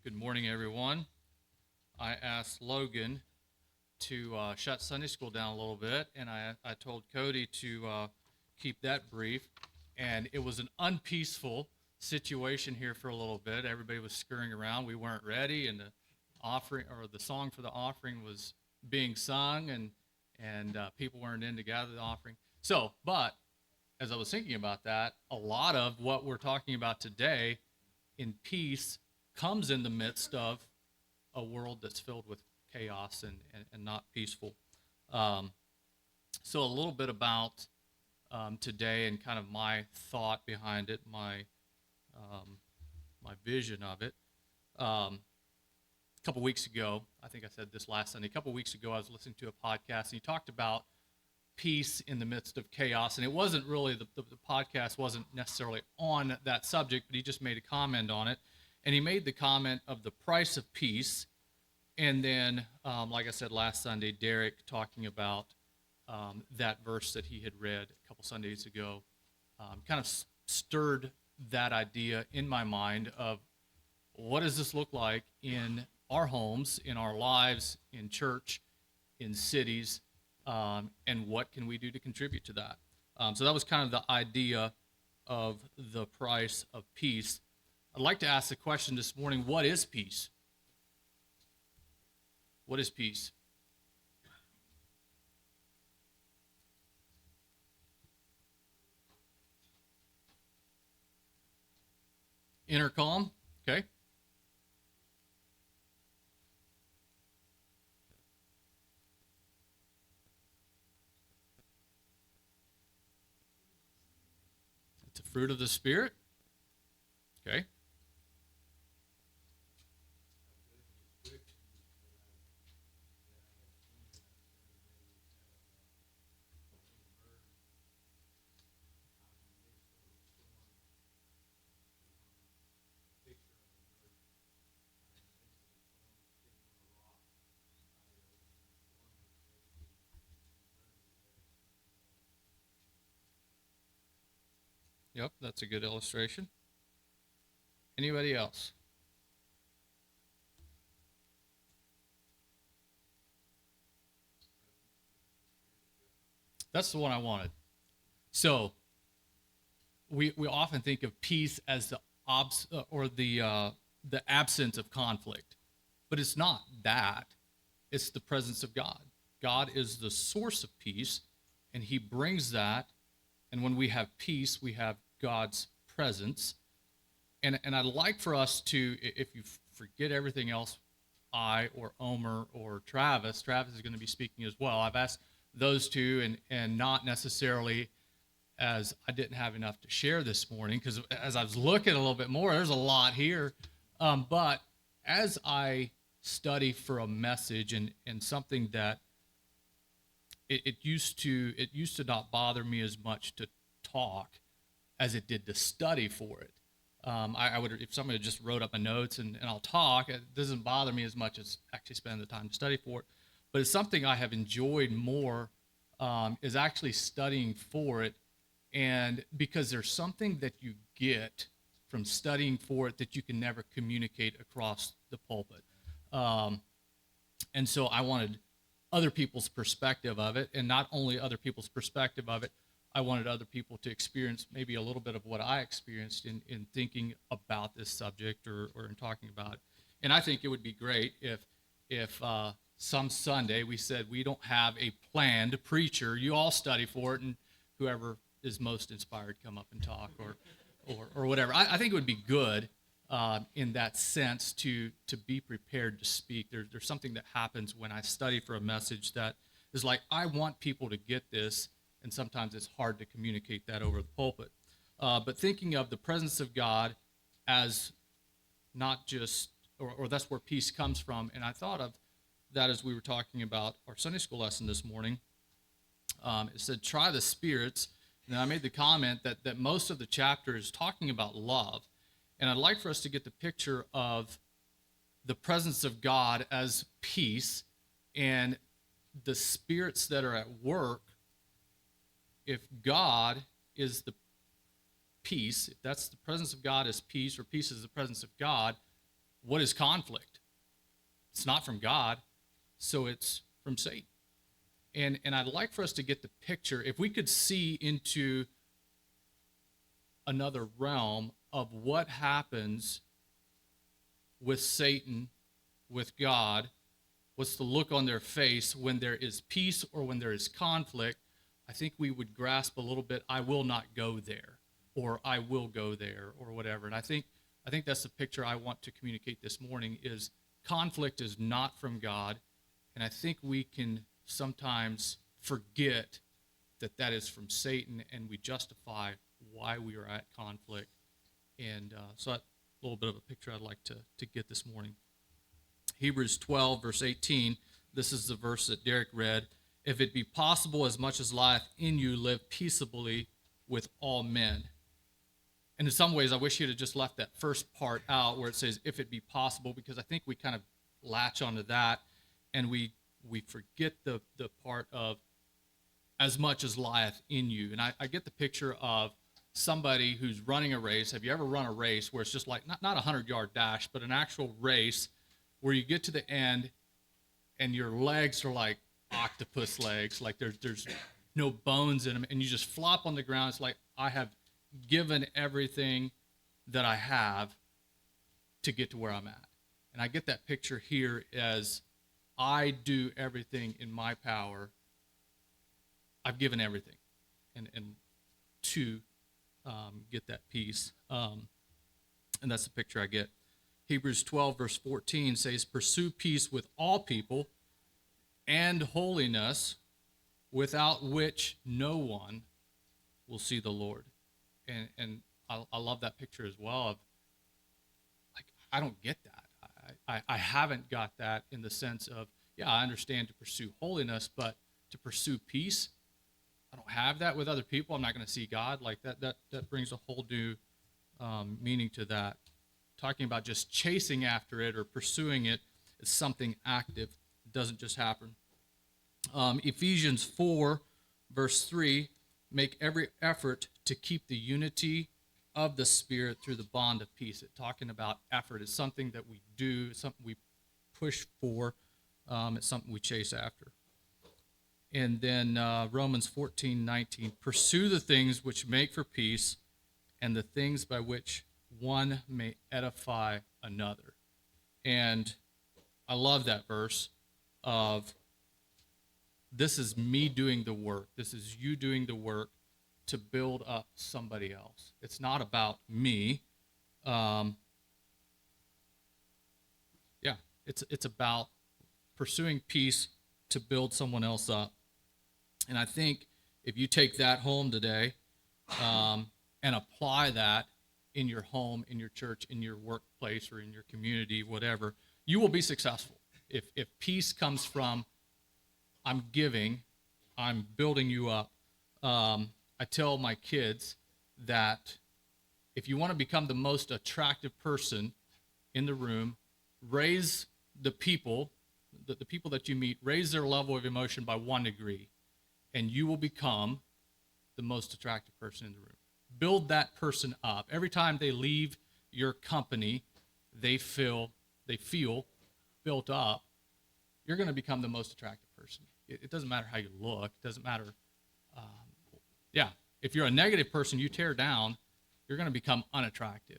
Good morning, everyone. I asked Logan to shut Sunday school down a little bit, and I told Cody to keep that brief. And it was an unpeaceful situation here for a little bit. Everybody was scurrying around. We weren't ready, and the offering or the song for the offering was being sung, and people weren't in to gather the offering. But as I was thinking about that, a lot of what we're talking about today in peace comes in the midst of a world that's filled with chaos and not peaceful. Um, so a little bit about today and kind of my thought behind it, um, my vision of it. A couple weeks ago, I think I said this last Sunday, a couple weeks ago I was listening to a podcast and he talked about peace in the midst of chaos. And it wasn't really, the podcast wasn't necessarily on that subject, but he just made a comment on it. And he made the comment of the price of peace. And then, like I said last Sunday, Derek talking about that verse that he had read a couple Sundays ago, kind of stirred that idea in my mind of what does this look like in our homes, in our lives, in church, in cities, and what can we do to contribute to that? So that was kind of the idea of the price of peace. I'd like to ask the question this morning, what is peace? What is peace? Inner calm, okay? It's a fruit of the Spirit, okay? Yep, that's a good illustration. Anybody else? That's the one I wanted. So we often think of peace as the absence of conflict, but it's not that. It's the presence of God. God is the source of peace, and He brings that. And when we have peace, we have God's presence. And I'd like for us to, if you forget everything else, I or Omar or Travis is going to be speaking as well. I've asked those two, and not necessarily as I didn't have enough to share this morning, because as I was looking a little bit more, there's a lot here. But as I study for a message and something that it used to not bother me as much to talk as it did to study for it. I would, if somebody just wrote up my notes and I'll talk, it doesn't bother me as much as actually spending the time to study for it. But it's something I have enjoyed more, is actually studying for it. And because there's something that you get from studying for it that you can never communicate across the pulpit. And so I wanted other people's perspective of it, and not only other people's perspective of it, I wanted other people to experience maybe a little bit of what I experienced in thinking about this subject or in talking about it. And I think it would be great if some Sunday we said we don't have a planned preacher. You all study for it, and whoever is most inspired come up and talk or whatever. I think it would be good in that sense to be prepared to speak. There's something that happens when I study for a message that is like, I want people to get this, and sometimes it's hard to communicate that over the pulpit. But thinking of the presence of God as not just, or that's where peace comes from, and I thought of that as we were talking about our Sunday school lesson this morning. It said, try the spirits, and I made the comment that most of the chapter is talking about love. And I'd like for us to get the picture of the presence of God as peace and the spirits that are at work. If God is the peace, if that's the presence of God as peace, or peace is the presence of God, what is conflict? It's not from God, so it's from Satan. And I'd like for us to get the picture, if we could see into another realm of what happens with Satan, with God, what's the look on their face when there is peace or when there is conflict, I think we would grasp a little bit, I will not go there, or I will go there, or whatever. And I think that's the picture I want to communicate this morning, is conflict is not from God, and I think we can sometimes forget that that is from Satan, and we justify why we are at conflict. And so that's a little bit of a picture I'd like to get this morning. Hebrews 12, verse 18, this is the verse that Derek read. If it be possible, as much as lieth in you, live peaceably with all men. And in some ways, I wish you'd have just left that first part out where it says, if it be possible, because I think we kind of latch onto that, and we forget the part of as much as lieth in you. And I get the picture of somebody who's running a race. Have you ever run a race where it's just like, not a 100-yard dash, but an actual race where you get to the end and your legs are like octopus legs, like there's no bones in them, and you just flop on the ground. It's like, I have given everything that I have to get to where I'm at. And I get that picture here as I do everything in my power. I've given everything and to get that peace. And that's the picture I get. Hebrews 12, verse 14 says, pursue peace with all people and holiness, without which no one will see the Lord. And I love that picture as well of, like, I don't get that. I haven't got that in the sense of, yeah, I understand to pursue holiness, but to pursue peace, I don't have that with other people. I'm not going to see God. Like that brings a whole new meaning to that. Talking about just chasing after it or pursuing it is something active. It doesn't just happen. Ephesians 4, verse 3, make every effort to keep the unity of the Spirit through the bond of peace. It's talking about effort. It's something that we do, it's something we push for. It's something we chase after. And then Romans 14:19, pursue the things which make for peace and the things by which one may edify another. And I love that verse of, this is me doing the work. This is you doing the work to build up somebody else. It's not about me. It's about pursuing peace to build someone else up. And I think if you take that home today and apply that in your home, in your church, in your workplace, or in your community, whatever, you will be successful. If peace comes from, I'm giving, I'm building you up. I tell my kids that if you want to become the most attractive person in the room, raise the people that you meet, raise their level of emotion by 1 degree, and you will become the most attractive person in the room. Build that person up. Every time they leave your company, they feel built up. You're going to become the most attractive person. It doesn't matter how you look. It doesn't matter. If you're a negative person, you tear down, you're going to become unattractive.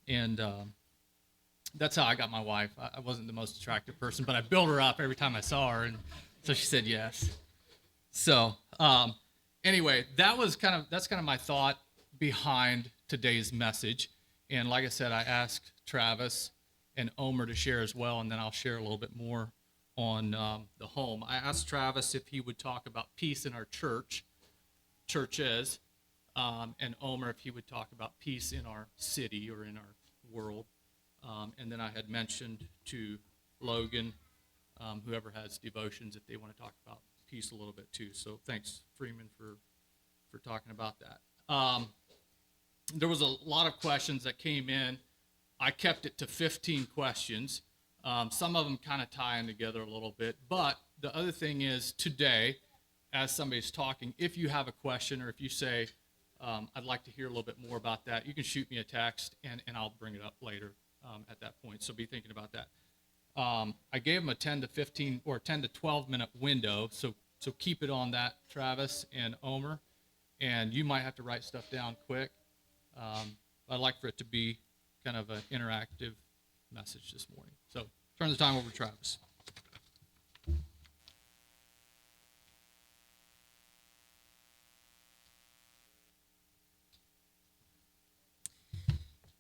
And that's how I got my wife. I wasn't the most attractive person, but I built her up every time I saw her, and so she said yes. So anyway, that's kind of my thought behind today's message. And like I said, I asked Travis and Omar to share as well, and then I'll share a little bit more on the home. I asked Travis if he would talk about peace in our churches, and Omar if he would talk about peace in our city or in our world. And then I had mentioned to Logan, whoever has devotions, if they want to talk about peace a little bit too. So thanks, Freeman, for talking about that. There was a lot of questions that came in. I kept it to 15 questions. Some of them kind of tie in together a little bit. But the other thing is, today, as somebody's talking, if you have a question or if you say, I'd like to hear a little bit more about that, you can shoot me a text and I'll bring it up later at that point. So be thinking about that. I gave them a 10 to 15 or 10 to 12 minute window. So keep it on that, Travis and Omer. And you might have to write stuff down quick. I'd like for it to be kind of an interactive message this morning. So turn the time over to Travis.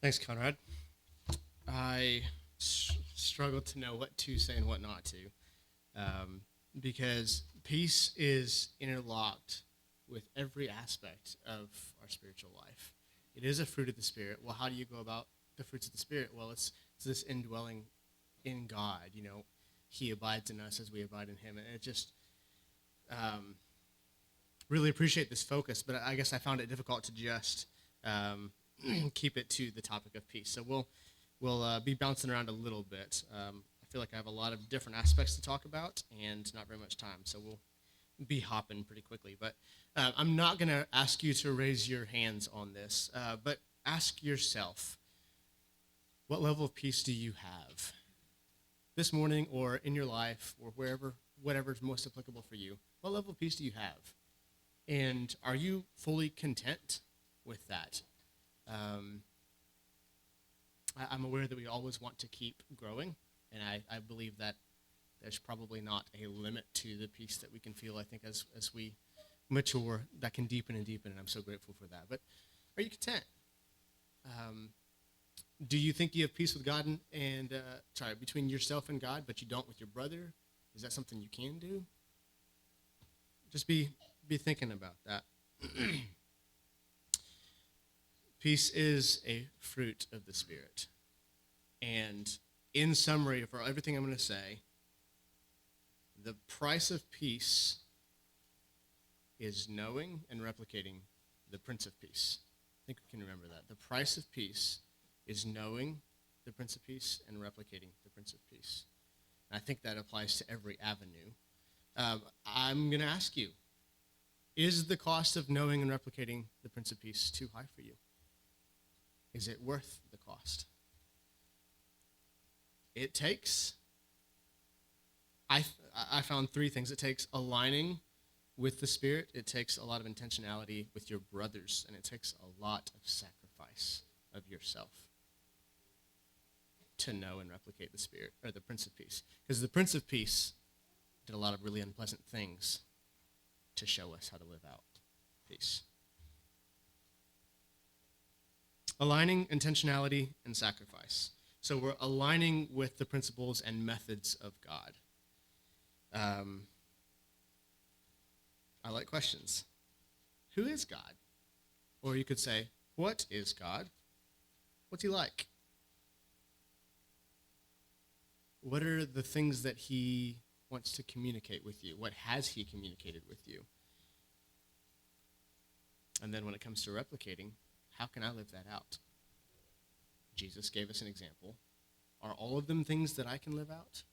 Thanks, Conrad. I struggle to know what to say and what not to, because peace is interlocked with every aspect of our spiritual life. It is a fruit of the Spirit. Well, how do you go about the fruits of the Spirit? Well, it's this indwelling in God. You know, He abides in us as we abide in Him. And it just really appreciate this focus, but I guess I found it difficult to just keep it to the topic of peace. So we'll be bouncing around a little bit. I feel like I have a lot of different aspects to talk about and not very much time, so we'll be hopping pretty quickly. But I'm not going to ask you to raise your hands on this, but ask yourself, what level of peace do you have this morning or in your life or wherever, whatever is most applicable for you? What level of peace do you have? And are you fully content with that? I'm aware that we always want to keep growing, and I believe that there's probably not a limit to the peace that we can feel. I think as we mature, that can deepen and deepen, and I'm so grateful for that. But are you content? Do you think you have peace with God and between yourself and God, but you don't with your brother? Is that something you can do? Just be thinking about that. Peace is a fruit of the Spirit. And in summary, for everything I'm going to say, the price of peace is knowing and replicating the Prince of Peace. I think we can remember that. The price of peace is knowing the Prince of Peace and replicating the Prince of Peace. And I think that applies to every avenue. I'm going to ask you, is the cost of knowing and replicating the Prince of Peace too high for you? Is it worth the cost? It takes, I found three things. It takes aligning with the Spirit. It takes a lot of intentionality with your brothers. And it takes a lot of sacrifice of yourself to know and replicate the Spirit, or the Prince of Peace. Because the Prince of Peace did a lot of really unpleasant things to show us how to live out peace. Aligning, intentionality, and sacrifice. So we're aligning with the principles and methods of God. I like questions. Who is God? Or you could say, what is God? What's He like? What are the things that He wants to communicate with you? What has He communicated with you? And then when it comes to replicating, how can I live that out? Jesus gave us an example. Are all of them things that I can live out?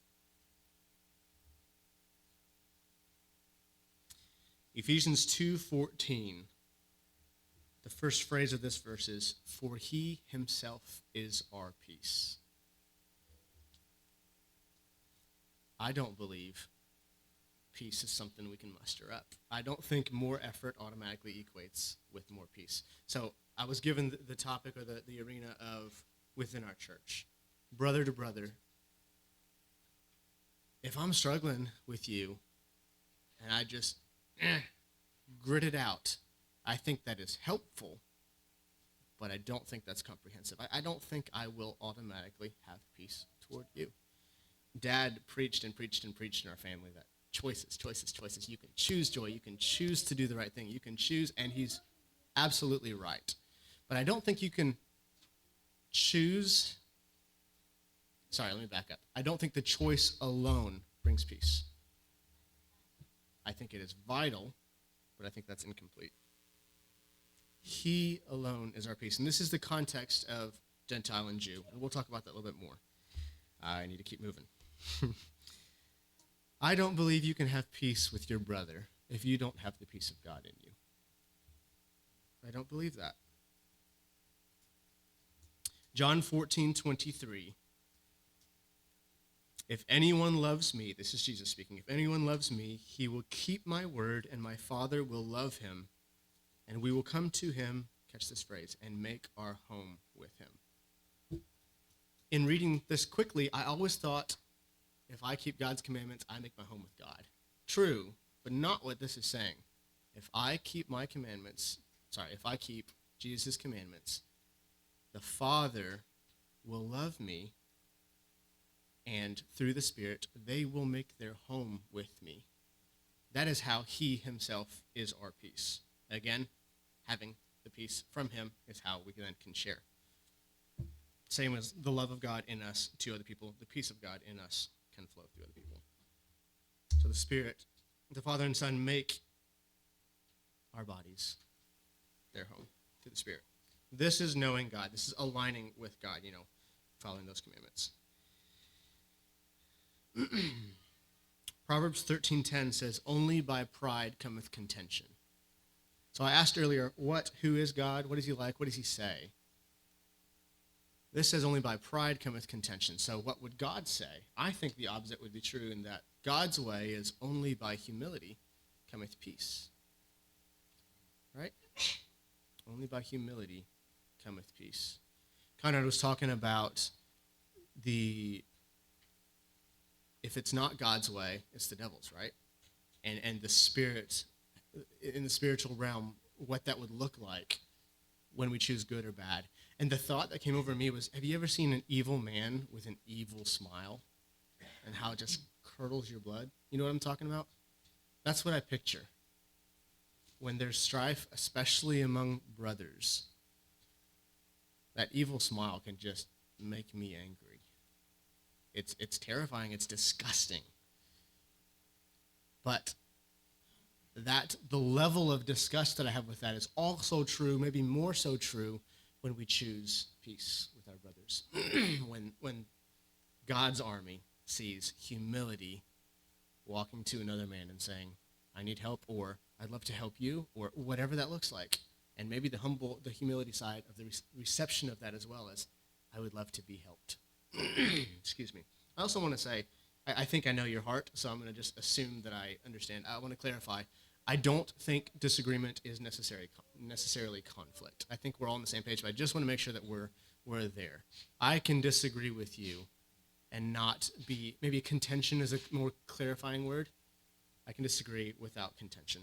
Ephesians 2:14. The first phrase of this verse is, "For He Himself is our peace." I don't believe peace is something we can muster up. I don't think more effort automatically equates with more peace. So I was given the topic or the arena of within our church, brother to brother. If I'm struggling with you and I just grit it out, I think that is helpful, but I don't think that's comprehensive. I don't think I will automatically have peace toward you. Dad preached and preached and preached in our family that choices. You can choose joy. You can choose to do the right thing. You can choose, and he's absolutely right. But I don't think you can choose. Sorry, let me back up. I don't think the choice alone brings peace. I think it is vital, but I think that's incomplete. He alone is our peace. And this is the context of Gentile and Jew. And we'll talk about that a little bit more. I need to keep moving. I don't believe you can have peace with your brother if you don't have the peace of God in you. I don't believe that. John 14:23. If anyone loves me, this is Jesus speaking, if anyone loves me, he will keep my word, and my Father will love him, and we will come to him, catch this phrase, and make our home with him. In reading this quickly, I always thought, if I keep God's commandments, I make my home with God. True, but not what this is saying. If I keep Jesus' commandments, the Father will love me, and through the Spirit, they will make their home with me. That is how he himself is our peace. Again, having the peace from him is how we then can share. Same as the love of God in us to other people, the peace of God in us can flow through other people. So the Spirit, the Father and Son make our bodies their home through the Spirit. This is knowing God. This is aligning with God, following those commandments. Proverbs 13:10 says, only by pride cometh contention. So I asked earlier, who is God? What is he like? What does he say? This says only by pride cometh contention. So what would God say? I think the opposite would be true in that God's way is only by humility cometh peace. Right? Only by humility cometh peace. Conrad was talking about if it's not God's way, it's the devil's, right? And the Spirit, in the spiritual realm, what that would look like when we choose good or bad. And the thought that came over me was, have you ever seen an evil man with an evil smile? And how it just curdles your blood? You know what I'm talking about? That's what I picture. When there's strife, especially among brothers, that evil smile can just make me angry. It's terrifying. It's disgusting. But the level of disgust that I have with that is also true, maybe more so true, when we choose peace with our brothers. when God's army sees humility walking to another man and saying, I need help, or I'd love to help you, or whatever that looks like. And maybe the humility side of the reception of that as well as, I would love to be helped. Excuse me. I also want to say, I think I know your heart, so I'm going to just assume that I understand. I want to clarify. I don't think disagreement is necessarily conflict. I think we're all on the same page, but I just want to make sure that we're there. I can disagree with you and not be, maybe contention is a more clarifying word. I can disagree without contention.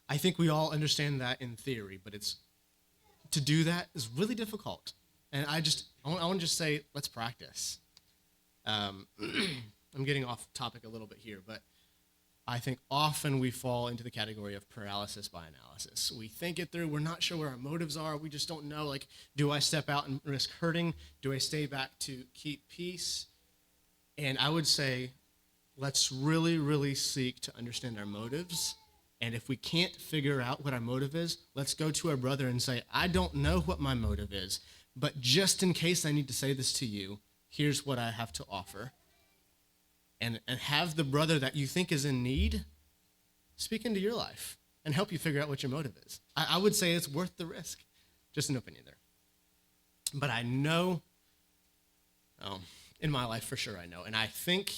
I think we all understand that in theory, but to do that is really difficult. And I want to just say, let's practice. I'm getting off topic a little bit here, but I think often we fall into the category of paralysis by analysis. We think it through. We're not sure where our motives are. We just don't know, do I step out and risk hurting? Do I stay back to keep peace? And I would say, let's really, really seek to understand our motives. And if we can't figure out what our motive is, let's go to our brother and say, I don't know what my motive is, but just in case I need to say this to you, here's what I have to offer. And have the brother that you think is in need speak into your life and help you figure out what your motive is. I would say it's worth the risk. Just an opinion there. But I know, in my life for sure I know, and I think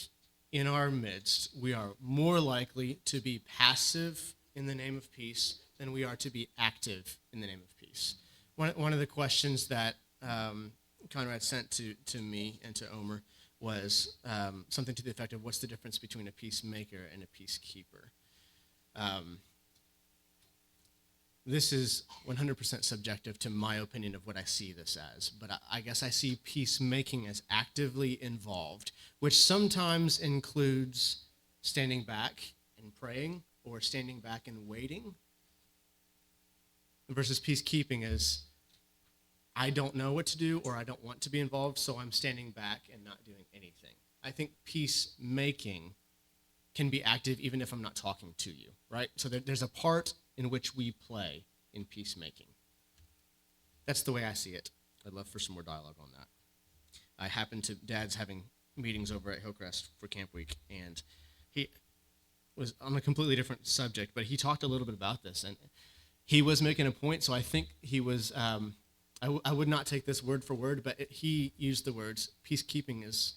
in our midst we are more likely to be passive in the name of peace than we are to be active in the name of peace. One of the questions that Conrad sent to me and to Omar was something to the effect of, what's the difference between a peacemaker and a peacekeeper? This is 100% subjective to my opinion of what I see this as, but I guess I see peacemaking as actively involved, which sometimes includes standing back and praying or standing back and waiting, versus peacekeeping as, I don't know what to do or I don't want to be involved, so I'm standing back and not doing anything. I think peacemaking can be active even if I'm not talking to you, right? So there's a part in which we play in peacemaking. That's the way I see it. I'd love for some more dialogue on that. I happened to, Dad's having meetings over at Hillcrest for Camp Week, and he was on a completely different subject, but he talked a little bit about this, and he was making a point, so I think he was I would not take this word for word, but he used the words peacekeeping is,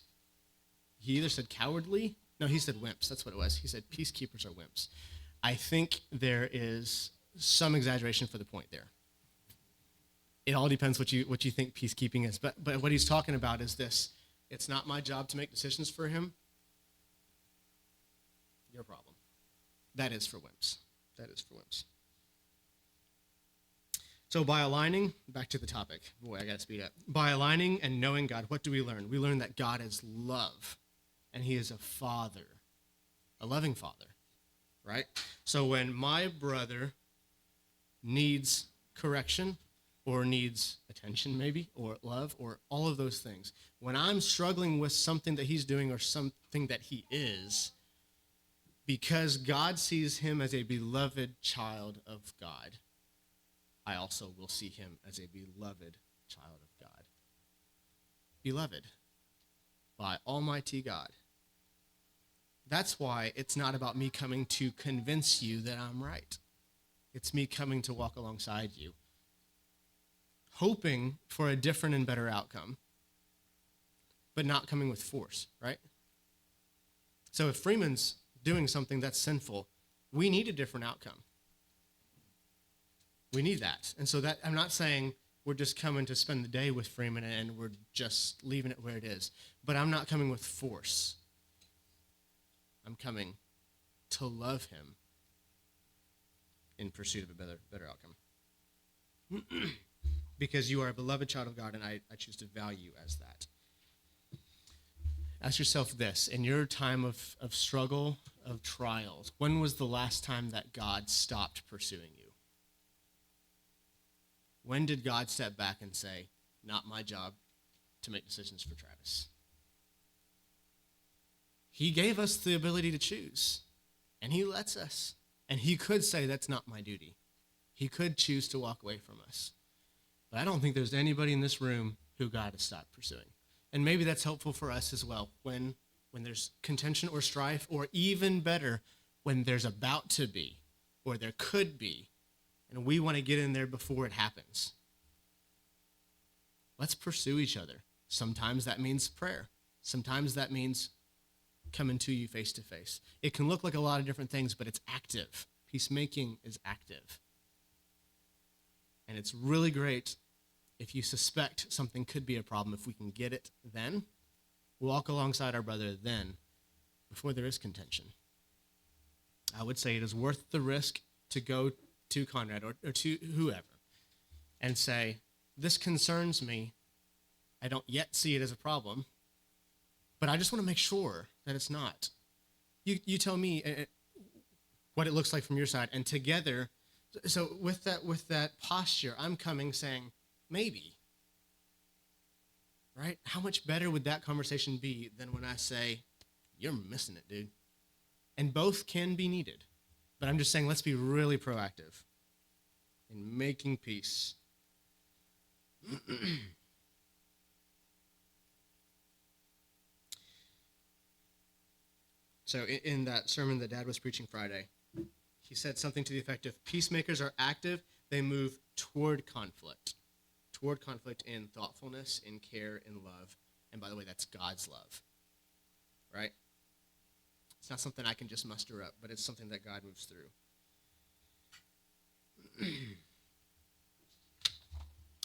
he either said cowardly, no, he said wimps. That's what it was. He said peacekeepers are wimps. I think there is some exaggeration for the point there. It all depends what you think peacekeeping is. But what he's talking about is this. It's not my job to make decisions for him. Your problem. That is for wimps. That is for wimps. So by aligning, back to the topic. Boy, I got to speed up. By aligning and knowing God, what do we learn? We learn that God is love, and he is a father, a loving father, right? So when my brother needs correction or needs attention maybe, or love, or all of those things, when I'm struggling with something that he's doing or something that he is, because God sees him as a beloved child of God, I also will see him as a beloved child of God. Beloved by Almighty God. That's why it's not about me coming to convince you that I'm right. It's me coming to walk alongside you, hoping for a different and better outcome, but not coming with force, right? So if Freeman's doing something that's sinful, we need a different outcome. We need that. And so that, I'm not saying we're just coming to spend the day with Freeman and we're just leaving it where it is. But I'm not coming with force. I'm coming to love him in pursuit of a better outcome. Because you are a beloved child of God, and I choose to value you as that. Ask yourself this. In your time of struggle, of trials, when was the last time that God stopped pursuing you? When did God step back and say, not my job to make decisions for Travis? He gave us the ability to choose, and he lets us. And he could say, that's not my duty. He could choose to walk away from us. But I don't think there's anybody in this room who God has stopped pursuing. And maybe that's helpful for us as well when there's contention or strife, or even better, when there's about to be, or there could be, and we want to get in there before it happens. Let's pursue each other. Sometimes that means prayer. Sometimes that means coming to you face to face. It can look like a lot of different things, but it's active. Peacemaking is active. And it's really great if you suspect something could be a problem, if we can get it then, walk alongside our brother then, before there is contention. I would say it is worth the risk to go to Conrad or to whoever and say, this concerns me. I don't yet see it as a problem, but I just want to make sure that it's not. You tell me what it looks like from your side, and together, so with that posture, I'm coming saying, maybe, right? How much better would that conversation be than when I say, you're missing it, dude? And both can be needed. But I'm just saying, let's be really proactive in making peace. So in that sermon that Dad was preaching Friday, he said something to the effect of, peacemakers are active, they move toward conflict in thoughtfulness, in care, in love. And by the way, that's God's love, right? It's not something I can just muster up, but it's something that God moves through.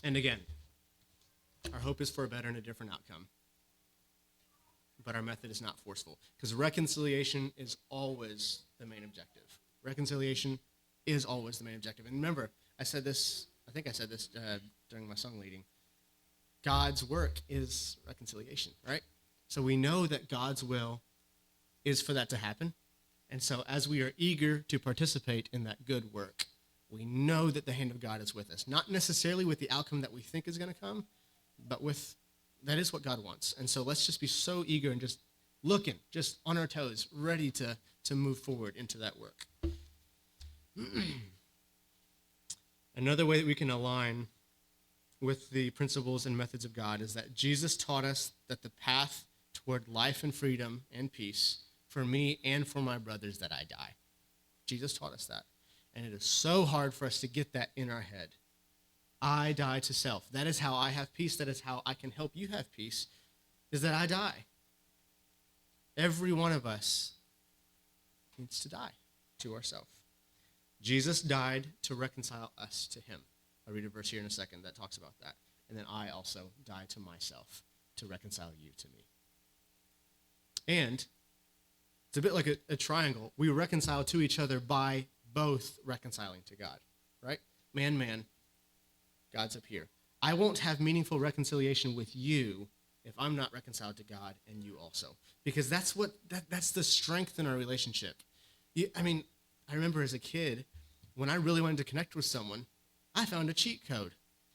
And again, our hope is for a better and a different outcome. But our method is not forceful, because reconciliation is always the main objective. Reconciliation is always the main objective. And remember, I think I said this during my song leading. God's work is reconciliation, right? So we know that God's will is for that to happen. And so as we are eager to participate in that good work, we know that the hand of God is with us. Not necessarily with the outcome that we think is going to come, but that is what God wants. And so let's just be so eager and just looking, just on our toes, ready to move forward into that work. Another way that we can align with the principles and methods of God is that Jesus taught us that the path toward life and freedom and peace for me and for my brothers that I die. Jesus taught us that. And it is so hard for us to get that in our head. I die to self. That is how I have peace. That is how I can help you have peace, is that I die. Every one of us needs to die to ourselves. Jesus died to reconcile us to him. I'll read a verse here in a second that talks about that. And then I also die to myself to reconcile you to me. And it's a bit like a triangle. We reconcile to each other by both reconciling to God, right? Man, God's up here. I won't have meaningful reconciliation with you if I'm not reconciled to God and you also. Because that's the strength in our relationship. I remember as a kid, when I really wanted to connect with someone, I found a cheat code.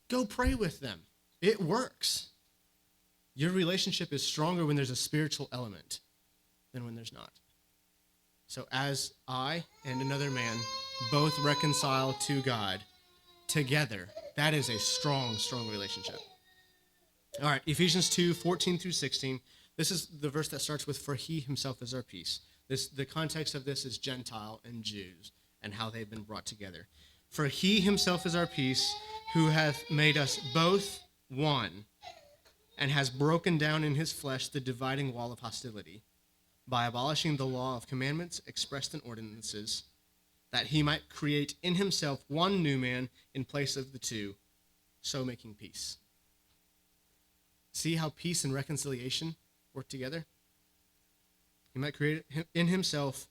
Go pray with them. It works. Your relationship is stronger when there's a spiritual element than when there's not. So as I and another man both reconcile to God together, that is a strong, strong relationship. All right, Ephesians 2:14 through 16. This is the verse that starts with, "For he himself is our peace." The context of this is Gentile and Jews and how they've been brought together. "For he himself is our peace, who hath made us both one, and has broken down in his flesh the dividing wall of hostility, by abolishing the law of commandments expressed in ordinances, that he might create in himself one new man in place of the two, so making peace." See how peace and reconciliation work together? He might create in himself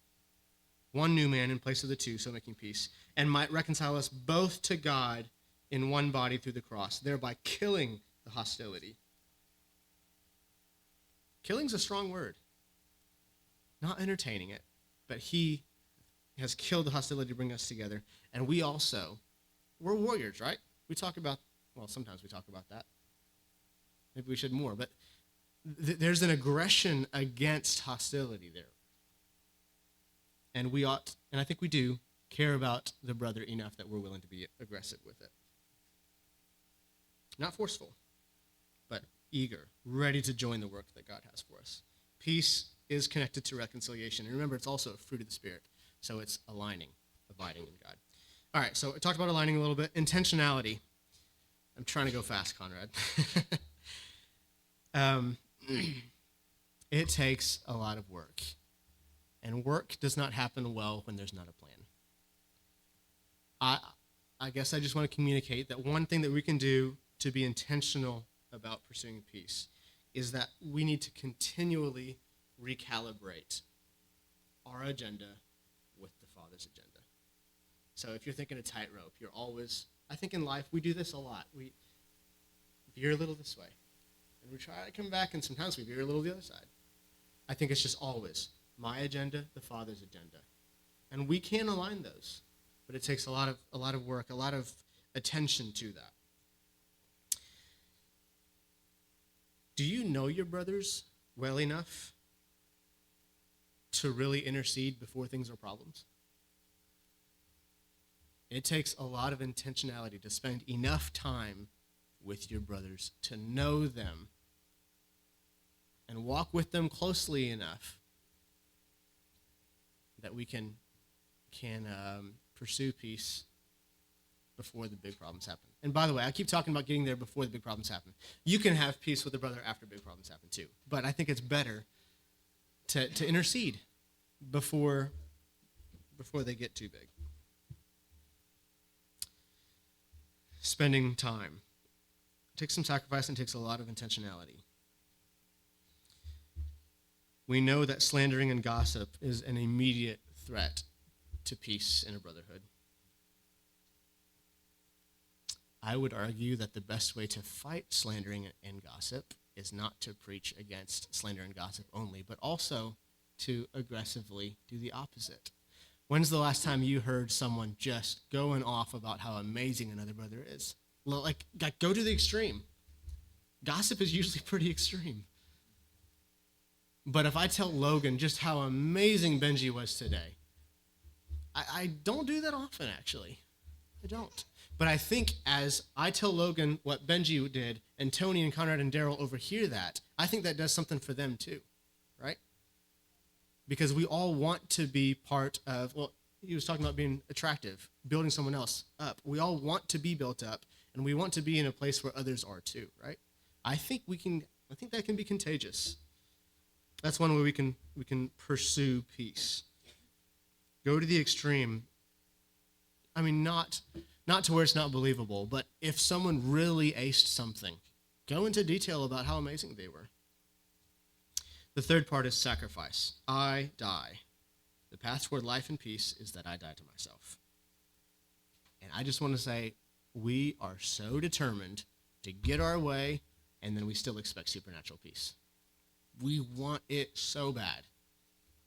one new man in place of the two, so making peace, and might reconcile us both to God in one body through the cross, thereby killing the hostility. Killing's a strong word. Not entertaining it, but he has killed the hostility to bring us together. And we're warriors, right? Sometimes we talk about that. Maybe we should more, but there's an aggression against hostility there. And we ought, and I think we do, care about the brother enough that we're willing to be aggressive with it. Not forceful, but eager, ready to join the work that God has for us. Peace is connected to reconciliation. And remember, it's also a fruit of the Spirit. So it's aligning, abiding in God. All right, so I talked about aligning a little bit. Intentionality. I'm trying to go fast, Conrad. It takes a lot of work. And work does not happen well when there's not a plan. I guess I just want to communicate that one thing that we can do to be intentional about pursuing peace is that we need to continually recalibrate our agenda with the Father's agenda. So if you're thinking a tightrope, I think in life we do this a lot. We veer a little this way, and we try to come back, and sometimes we veer a little the other side. I think it's just always my agenda, the Father's agenda. And we can align those, but it takes a lot of work, a lot of attention to that. Do you know your brothers well enough to really intercede before things are problems? It takes a lot of intentionality to spend enough time with your brothers to know them and walk with them closely enough that we can pursue peace before the big problems happen. And by the way, I keep talking about getting there before the big problems happen. You can have peace with a brother after big problems happen too. But I think it's better to intercede before they get too big. Spending time. It takes some sacrifice and takes a lot of intentionality. We know that slandering and gossip is an immediate threat to peace in a brotherhood. I would argue that the best way to fight slandering and gossip is not to preach against slander and gossip only, but also to aggressively do the opposite. When's the last time you heard someone just going off about how amazing another brother is? Like go to the extreme. Gossip is usually pretty extreme. But if I tell Logan just how amazing Benji was today, I don't do that often, actually. I don't. But I think as I tell Logan what Benji did, and Tony and Conrad and Daryl overhear that, I think that does something for them too, right? Because we all want to be part of, he was talking about being attractive, building someone else up. We all want to be built up, And we want to be in a place where others are too, right? I think that can be contagious. That's one way we can pursue peace. Go to the extreme. I mean, not to where it's not believable, but if someone really aced something, go into detail about how amazing they were. The third part is sacrifice. I die. The path toward life and peace is that I die to myself. And I just want to say, we are so determined to get our way, and then we still expect supernatural peace. We want it so bad.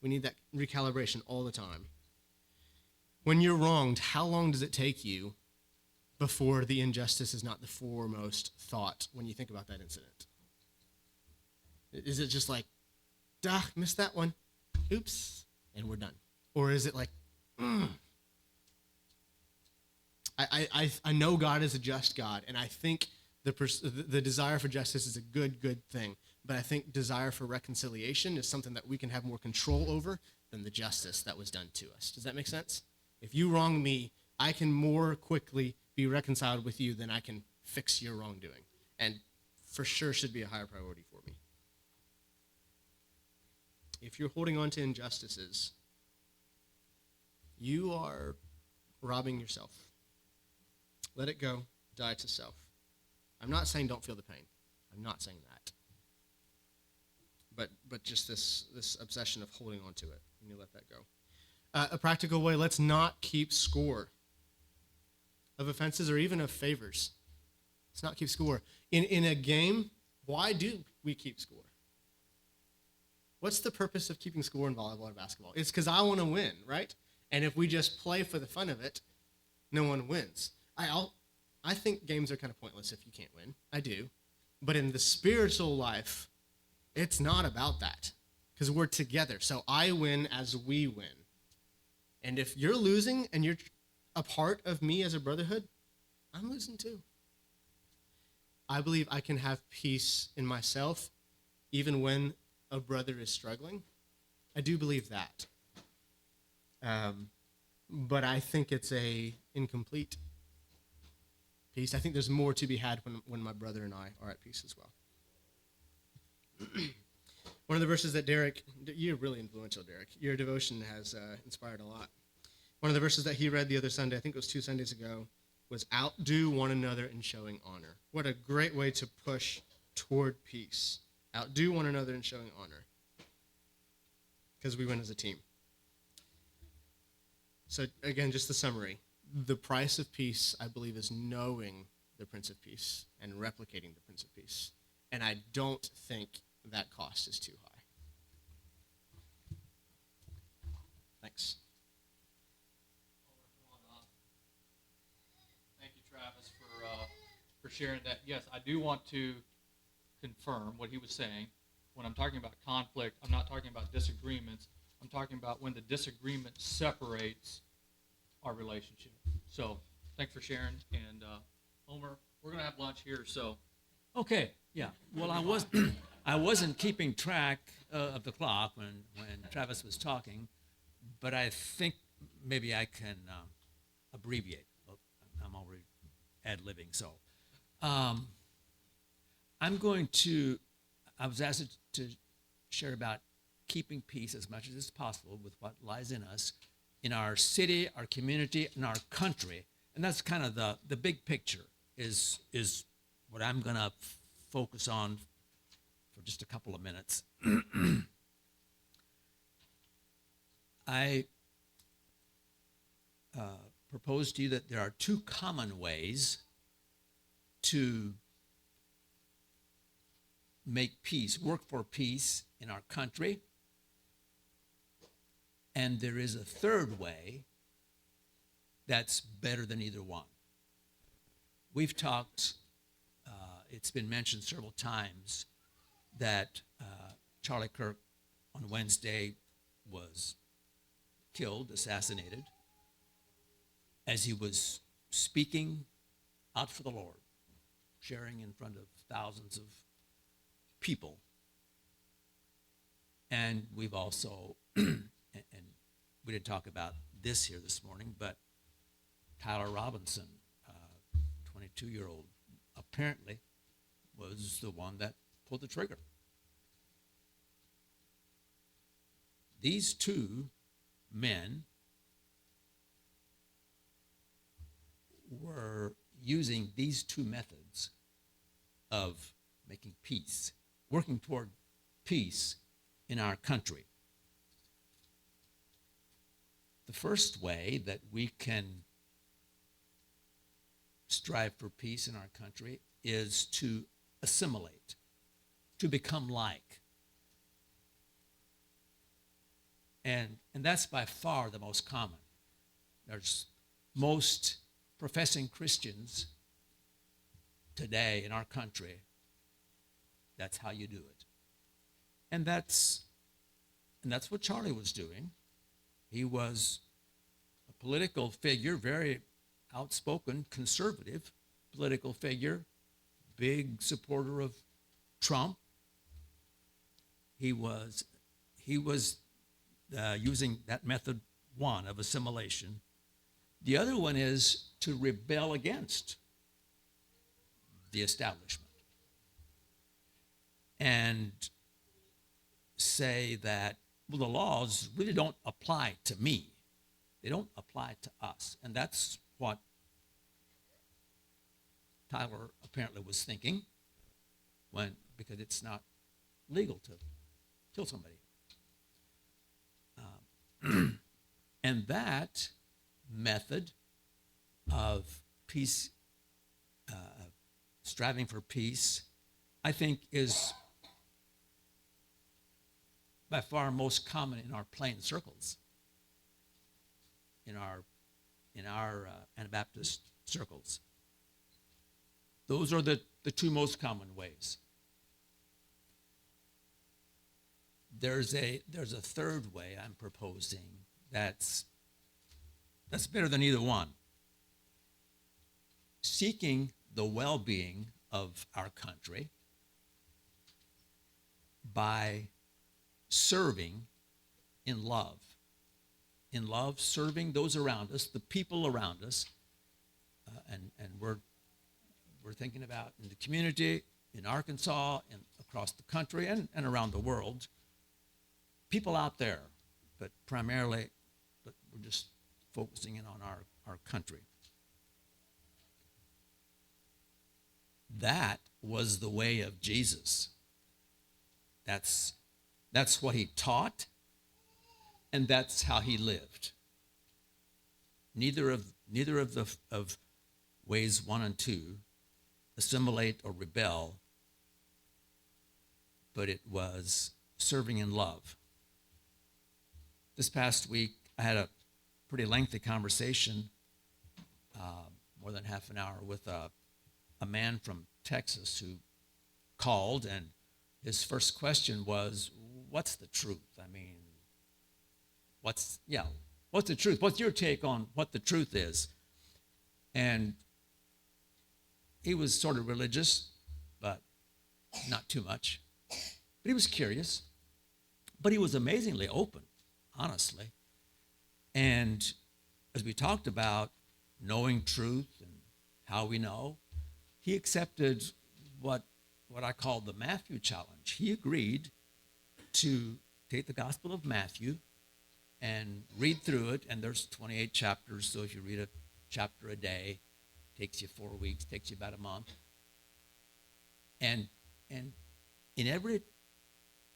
We need that recalibration all the time. When you're wronged, how long does it take you before the injustice is not the foremost thought when you think about that incident? Is it just like, duh, missed that one, oops, and we're done? Or is it like, I know God is a just God, and I think the desire for justice is a good thing, but I think desire for reconciliation is something that we can have more control over than the justice that was done to us. Does that make sense? If you wrong me, I can more quickly be reconciled with you than I can fix your wrongdoing, and for sure should be a higher priority for me. If you're holding on to injustices, you are robbing yourself. Let it go. Die to self. I'm not saying don't feel the pain. I'm not saying that. But just this obsession of holding on to it. You need to let that go. A practical way, let's not keep score of offenses or even of favors. Let's not keep score. In a game, why do we keep score? What's the purpose of keeping score in volleyball or basketball? It's because I want to win, right? And if we just play for the fun of it, no one wins. I think games are kind of pointless if you can't win. I do. But in the spiritual life, it's not about that because we're together. So I win as we win. And if you're losing and you're a part of me as a brotherhood, I'm losing too. I believe I can have peace in myself even when a brother is struggling. I do believe that. But I think it's a incomplete peace. I think there's more to be had when my brother and I are at peace as well. One of the verses that you're really influential, Derek. Your devotion has inspired a lot. One of the verses that he read the other Sunday, I think it was 2 Sundays ago, was outdo one another in showing honor. What a great way to push toward peace. Outdo one another in showing honor. Because we win as a team. So again, just the summary. The price of peace, I believe, is knowing the Prince of Peace and replicating the Prince of Peace. And I don't think that cost is too high. Thanks. Thank you, Travis, for sharing that. Yes, I do want to confirm what he was saying. When I'm talking about conflict, I'm not talking about disagreements. I'm talking about when the disagreement separates our relationship. So thanks for sharing. And Omar, we're going to have lunch here, so. Okay, yeah. Well, I wasn't keeping track of the clock when Travis was talking, but I think maybe I can abbreviate. Well, I'm already ad-libbing, so. I was asked to share about keeping peace as much as is possible with what lies in us, in our city, our community, and our country. And that's kind of the big picture is what I'm going to focus on for just a couple of minutes. I propose to you that there are 2 common ways to make peace, work for peace in our country. And there is a third way that's better than either one. We've talked, it's been mentioned several times that Charlie Kirk on Wednesday was killed, assassinated, as he was speaking out for the Lord, sharing in front of thousands of people. And we've also, and we didn't talk about this here this morning, but Tyler Robinson, 22-year-old, apparently was the one that pulled the trigger. These two men were using these two methods of making peace, working toward peace in our country. The first way that we can strive for peace in our country is to assimilate, to become like. And that's by far the most common. There's most professing Christians today in our country, that's how you do it. And that's what Charlie was doing. He was a political figure, very outspoken, conservative political figure, big supporter of Trump. He was using that method one of assimilation. The other one is to rebel against the establishment and say that, well, the laws really don't apply to me. They don't apply to us. And that's what Tyler apparently was thinking because it's not legal to kill somebody. And that method of peace, striving for peace, I think is by far most common in our plain circles, in our Anabaptist circles. Those are the two most common ways. There's a third way I'm proposing that's better than either one. Seeking the well-being of our country by serving in love. In love, serving those around us, the people around us, and we're thinking about in the community, in Arkansas, and across the country, and around the world. People out there, but primarily, but we're just focusing in on our country. That was the way of Jesus. That's what he taught, and that's how he lived. Neither of the ways 1 and 2, assimilate or rebel, but it was serving in love. This past week, I had a pretty lengthy conversation, more than half an hour, with a man from Texas who called, and his first question was, what's the truth? I mean, what's the truth? What's your take on what the truth is? And he was sort of religious, but not too much. But he was curious. But he was amazingly open, honestly. And as we talked about knowing truth and how we know, he accepted what I call the Matthew challenge. He agreed to take the Gospel of Matthew and read through it, and there's 28 chapters, so if you read a chapter a day, takes you 4 weeks, takes you about a month. And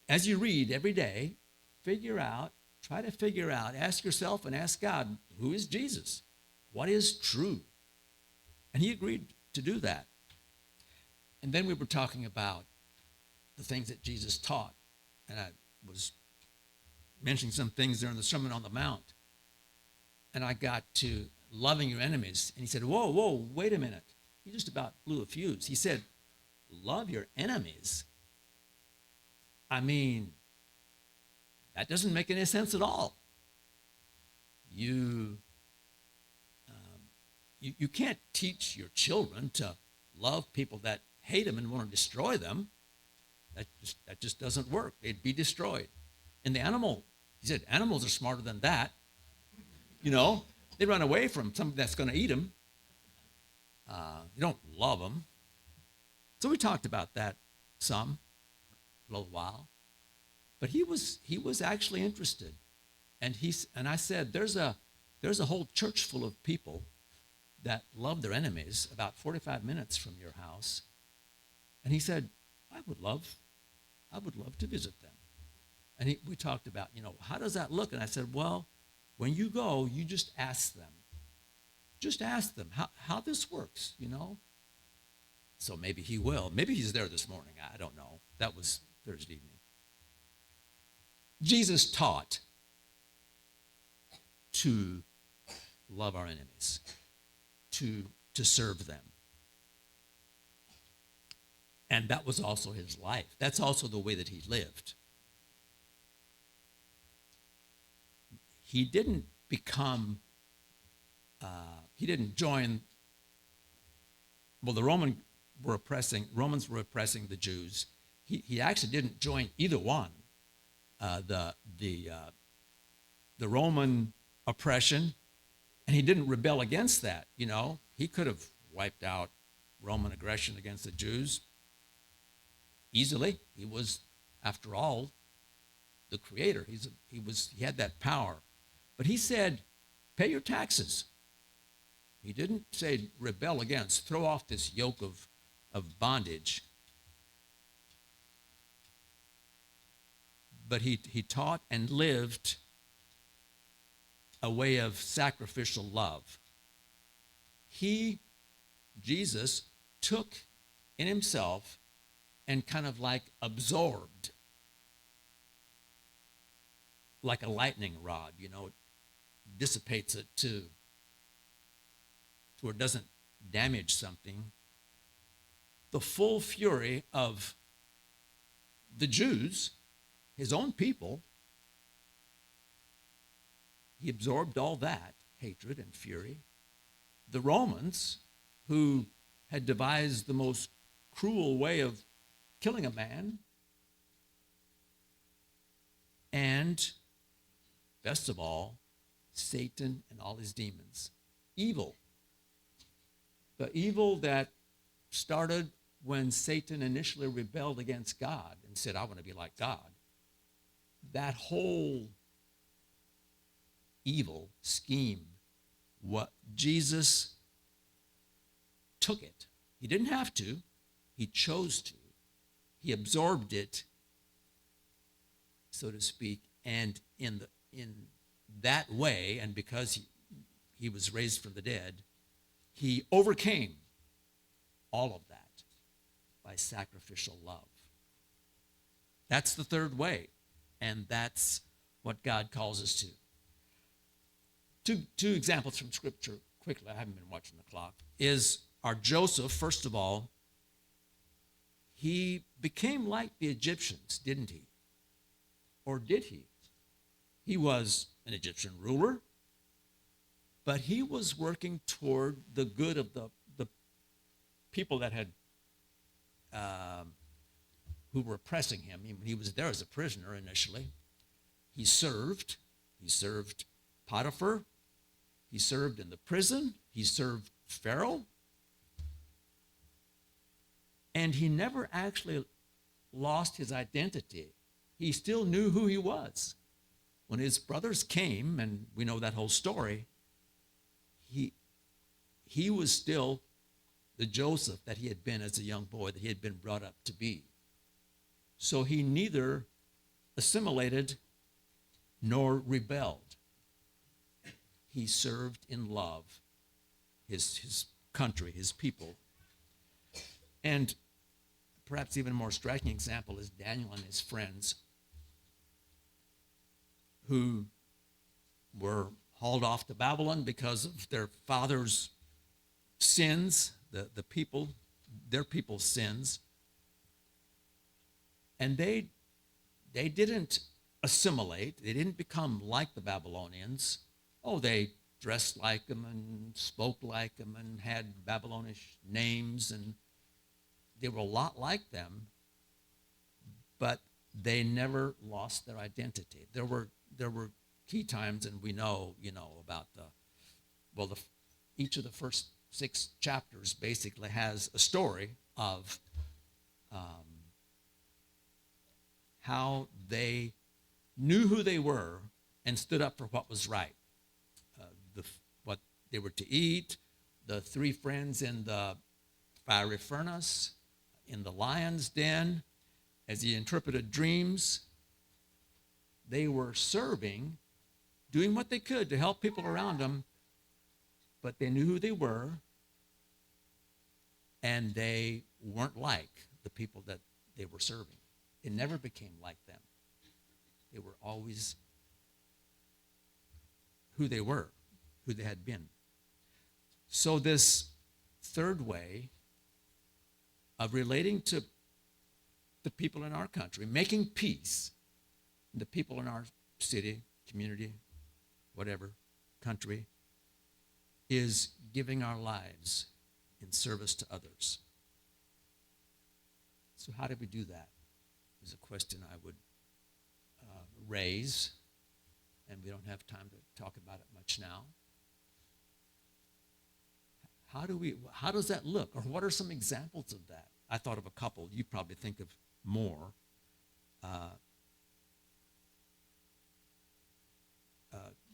as you read every day, try to figure out, ask yourself and ask God, who is Jesus? What is true? And he agreed to do that. And then we were talking about the things that Jesus taught. And I was mentioning some things during the Sermon on the Mount. And I got to loving your enemies. And he said, whoa, wait a minute. He just about blew a fuse. He said, love your enemies. I mean, that doesn't make any sense at all. You can't teach your children to love people that hate them and want to destroy them. That just doesn't work. They'd be destroyed. And he said, animals are smarter than that. They run away from something that's going to eat them. You don't love them. So we talked about that some, a little while. But he was actually interested. And I said, there's a whole church full of people that love their enemies about 45 minutes from your house. And he said, I would love to visit them. And we talked about, how does that look? And I said, well, when you go, you just ask them. Just ask them how this works, So maybe he will. Maybe he's there this morning. I don't know. That was Thursday evening. Jesus taught to love our enemies, to serve them. And that was also his life. That's also the way that he lived. He didn't join, the Romans were oppressing the Jews. He actually didn't join either one. The Roman oppression, and he didn't rebel against that. He could have wiped out Roman aggression against the Jews easily. He was, after all, the creator. He had that power. But he said, pay your taxes. He didn't say rebel against, throw off this yoke of bondage. But he taught and lived a way of sacrificial love. Jesus, took in himself and kind of like absorbed, like a lightning rod, dissipates it to where it doesn't damage something. The full fury of the Jews, his own people, he absorbed all that hatred and fury. The Romans, who had devised the most cruel way of killing a man, and best of all, Satan and all his demons. Evil. The evil that started when Satan initially rebelled against God and said, I want to be like God. That whole evil scheme, what Jesus took it. He didn't have to. He chose to. He absorbed it, so to speak, and in that way, and because he was raised from the dead, he overcame all of that by sacrificial love. That's the third way, and that's what God calls us to. Two examples from Scripture, quickly, I haven't been watching the clock, is our Joseph. First of all, he became like the Egyptians, didn't he? Or did he? He was an Egyptian ruler, but he was working toward the good of the people that had who were oppressing him. He was there as a prisoner initially. He served Potiphar. He served in the prison. He served Pharaoh. And he never actually lost his identity. He still knew who he was. When his brothers came, and we know that whole story, he was still the Joseph that he had been as a young boy, that he had been brought up to be. So he neither assimilated nor rebelled. He served in love his country, his people. And perhaps even a more striking example is Daniel and his friends, who were hauled off to Babylon because of their father's sins, their people's sins. And they didn't assimilate. They didn't become like the Babylonians. Oh, they dressed like them and spoke like them and had Babylonish names, and they were a lot like them, but they never lost their identity. There were key times, and we know, about each of the first 6 chapters basically has a story of how they knew who they were and stood up for what was right. What they were to eat, the 3 friends in the fiery furnace, in the lion's den, as he interpreted dreams. They were serving, doing what they could to help people around them, but they knew who they were, and they weren't like the people that they were serving. It never became like them. They were always who they were, who they had been. So this third way of relating to the people in our country, making peace, the people in our city, community, whatever, country, is giving our lives in service to others. So how do we do that? Is a question I would raise, and we don't have time to talk about it much now. How does that look, or what are some examples of that? I thought of a couple. You probably think of more.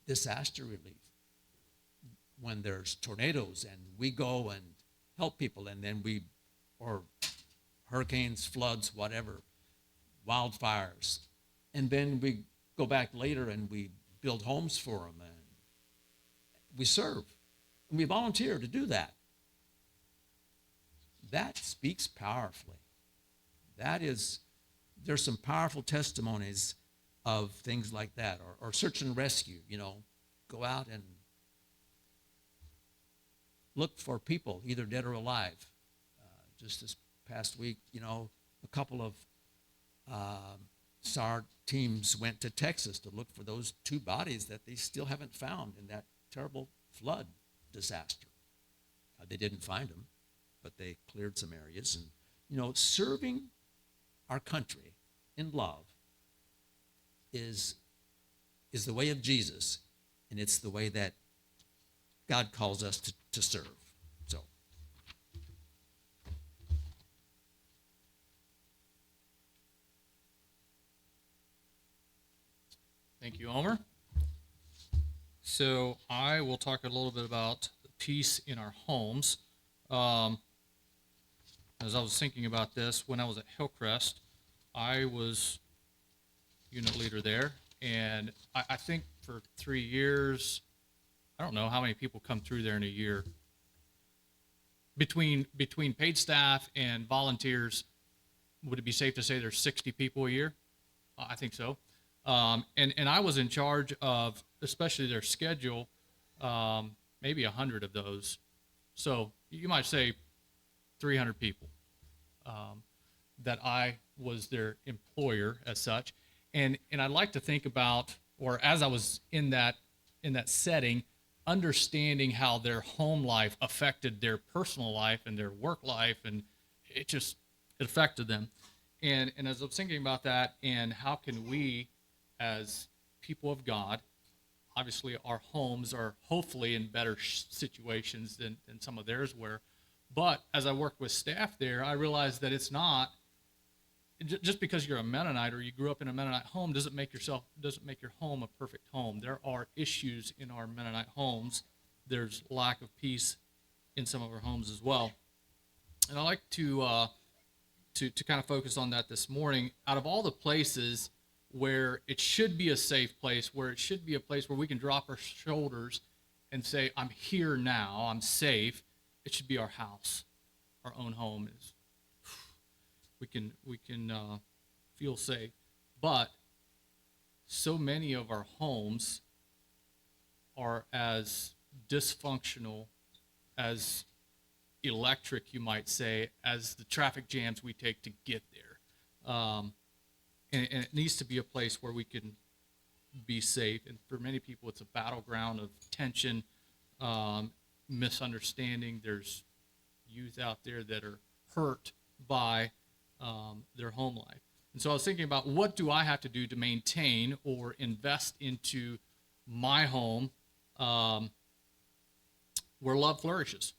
Disaster relief. When there's tornadoes and we go and help people, and then or hurricanes, floods, whatever, wildfires, and then we go back later and we build homes for them, and we serve, and we volunteer to do that. That speaks powerfully. There's some powerful testimonies of things like that, or search and rescue, go out and look for people, either dead or alive. Just this past week, a couple of SAR teams went to Texas to look for those 2 bodies that they still haven't found in that terrible flood disaster. They didn't find them, but they cleared some areas. And, serving our country in love is the way of Jesus, and it's the way that God calls us to serve. So, Thank you, Omar. So I will talk a little bit about peace in our homes. As I was thinking about this, when I was at Hillcrest, I was unit leader there, and I think for 3 years, I don't know how many people come through there in a year. Between paid staff and volunteers, would it be safe to say there's 60 people a year? I think so. And I was in charge of, especially their schedule, maybe 100 of those. So you might say 300 people that I was their employer as such. And I'd like to think about, or as I was in that setting, understanding how their home life affected their personal life and their work life, and it affected them. And as I was thinking about that, and how can we, as people of God, obviously our homes are hopefully in better situations than some of theirs were, but as I worked with staff there, I realized that it's not, just because you're a Mennonite or you grew up in a Mennonite home doesn't make your home a perfect home. There are issues in our Mennonite homes. There's lack of peace in some of our homes as well. And I like to kind of focus on that this morning. Out of all the places where it should be a safe place, where it should be a place where we can drop our shoulders and say, I'm here now, I'm safe, it should be our house, our own home. We can feel safe. But so many of our homes are as dysfunctional, as electric, you might say, as the traffic jams we take to get there. And it needs to be a place where we can be safe. And for many people, it's a battleground of tension, misunderstanding. There's youth out there that are hurt by their home life. And so I was thinking about, what do I have to do to maintain or invest into my home where love flourishes?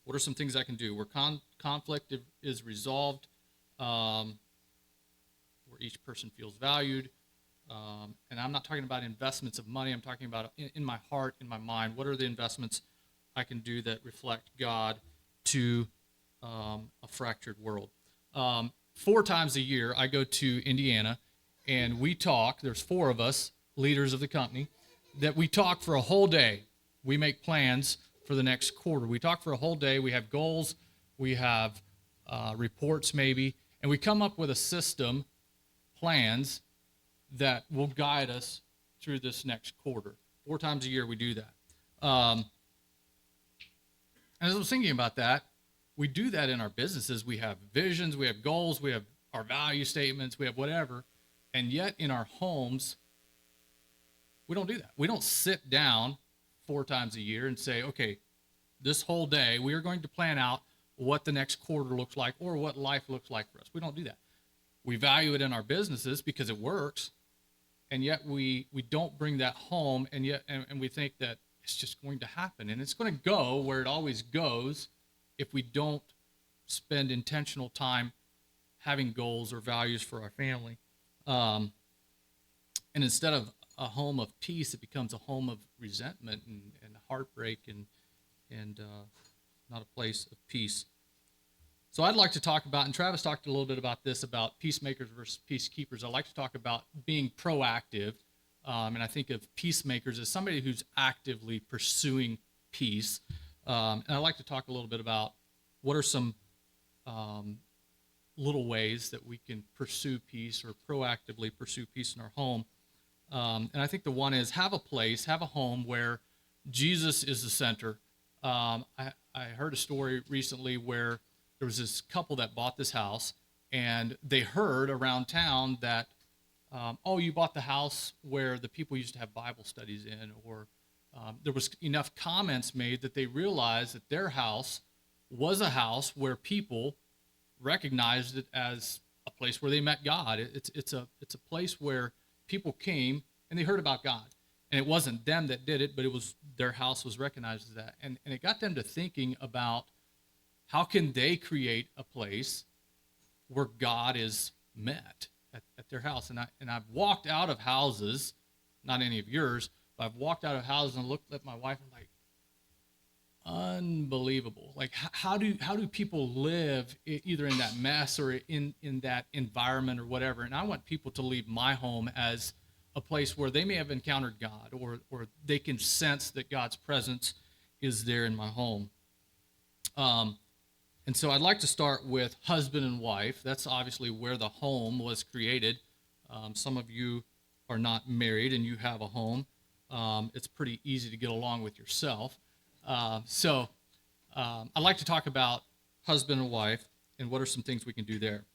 What are some things I can do where conflict is resolved, where each person feels valued? And I'm not talking about investments of money. I'm talking about in my heart, in my mind. What are the investments I can do that reflect God to a fractured world? 4 times a year, I go to Indiana, and we talk. There's 4 of us, leaders of the company, that we talk for a whole day. We make plans for the next quarter. We talk for a whole day. We have goals. We have reports maybe, and we come up with a system, plans that will guide us through this next quarter. 4 times a year we do that. And as I was thinking about that, we do that in our businesses. We have visions, we have goals, we have our value statements, we have whatever. And yet in our homes, we don't do that. We don't sit down 4 times a year and say, okay, this whole day we are going to plan out what the next quarter looks like or what life looks like for us. We don't do that. We value it in our businesses because it works, and yet we don't bring that home, and we think that it's just going to happen, and it's going to go where it always goes if we don't spend intentional time having goals or values for our family. And instead of a home of peace, it becomes a home of resentment and heartbreak and not a place of peace. So I'd like to talk about, and Travis talked a little bit about this, about peacemakers versus peacekeepers. I'd like to talk about being proactive, and I think of peacemakers as somebody who's actively pursuing peace. And I'd like to talk a little bit about what are some little ways that we can pursue peace or proactively pursue peace in our home. And I think the one is have a home where Jesus is the center. I heard a story recently where there was this couple that bought this house, and they heard around town that, you bought the house where the people used to have Bible studies in, or there was enough comments made that they realized that their house was a house where people recognized it as a place where they met God. It's a place where people came and they heard about God. And it wasn't them that did it, but it was their house was recognized as that. And it got them to thinking about how can they create a place where God is met at their house. And I've walked out of houses, not any of yours, but I've walked out of houses and looked at my wife and like, unbelievable. Like how do people live either in that mess or in that environment or whatever? And I want people to leave my home as a place where they may have encountered God, or they can sense that God's presence is there in my home. And so I'd like to start with husband and wife. That's obviously where the home was created. Some of you are not married and you have a home. It's pretty easy to get along with yourself. So I'd like to talk about husband and wife and what are some things we can do there.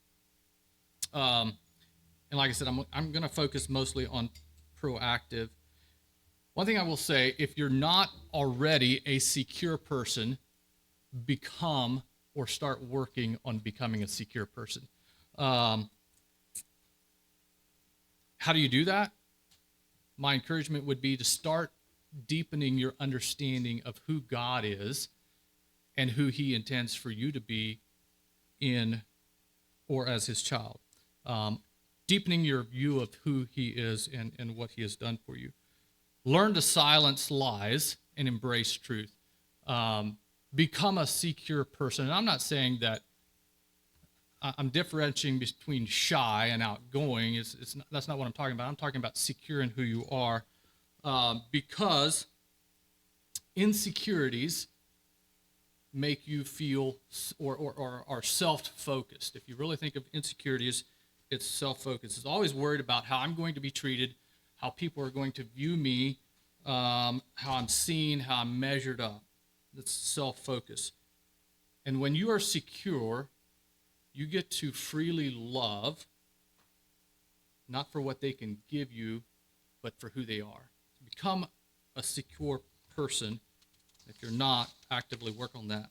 And like I said, I'm going to focus mostly on proactive. One thing I will say, if you're not already a secure person, become or start working on becoming a secure person. How do you do that? My encouragement would be to start deepening your understanding of who God is and who he intends for you to be in or as his child. Deepening your view of who he is and what he has done for you. Learn to silence lies and embrace truth. Become a secure person. And I'm not saying that I'm differentiating between shy and outgoing. That's not what I'm talking about. I'm talking about secure in who you are. Because insecurities make you feel or are self-focused. If you really think of insecurities, it's self-focused. It's always worried about how I'm going to be treated, how people are going to view me, how I'm seen, how I'm measured up. That's self-focus. And when you are secure, you get to freely love, not for what they can give you, but for who they are. Become a secure person. If you're not, actively work on that.